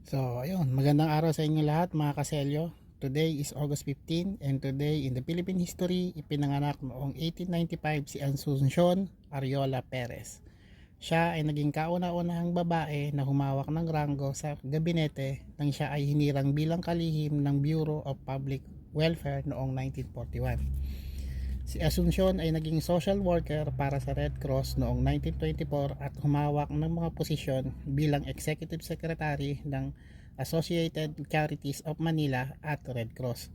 So, ayun, magandang araw sa inyo lahat mga kaselyo. Today is August 15 and today in the Philippine history, ipinanganak noong 1895 si Asuncion Ariola Perez. Siya ay naging kauna-unahang babae na humawak ng ranggo sa gabinete nang siya ay hinirang bilang kalihim ng Bureau of Public Welfare noong 1941. Si Asuncion ay naging social worker para sa Red Cross noong 1924 at humawak ng mga posisyon bilang Executive Secretary ng Associated Charities of Manila at Red Cross.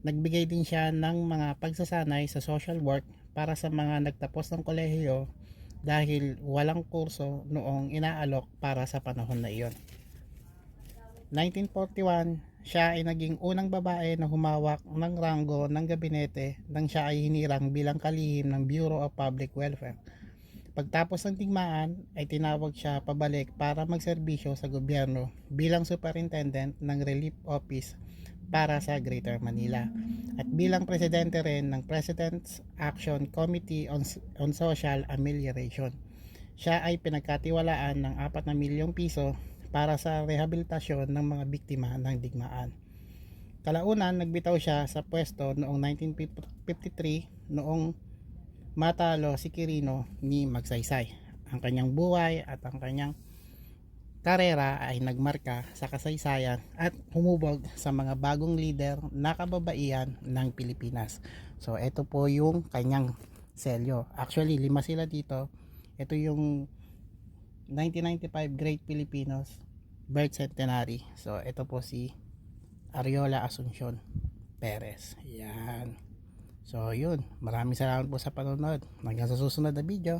Nagbigay din siya ng mga pagsasanay sa social work para sa mga nagtapos ng kolehiyo dahil walang kurso noong inaalok para sa panahon na iyon. 1941, siya ay naging unang babae na humawak ng ranggo ng gabinete nang siya ay hinirang bilang kalihim ng Bureau of Public Welfare. Pagtapos ng digmaan ay tinawag siya pabalik para magserbisyo sa gobyerno bilang superintendent ng Relief Office para sa Greater Manila at bilang presidente rin ng President's Action Committee on Social Amelioration. Siya ay pinagkatiwalaan ng 4 na milyong piso para sa rehabilitasyon ng mga biktima ng digmaan. Kalaunan, nagbitaw siya sa pwesto noong 1953 noong matalo si Quirino ni Magsaysay. Ang kanyang buhay at ang kanyang karera ay nagmarka sa kasaysayan at humubog sa mga bagong leader na kababaihan ng Pilipinas. So ito po yung kanyang selyo. Actually 5 sila dito. Ito yung 1995 Great Filipinos Birth Centenary. So ito po si Ariola Asuncion Perez. Yan. So yun, maraming salamat po sa panonood. Hanggang sa susunod na video.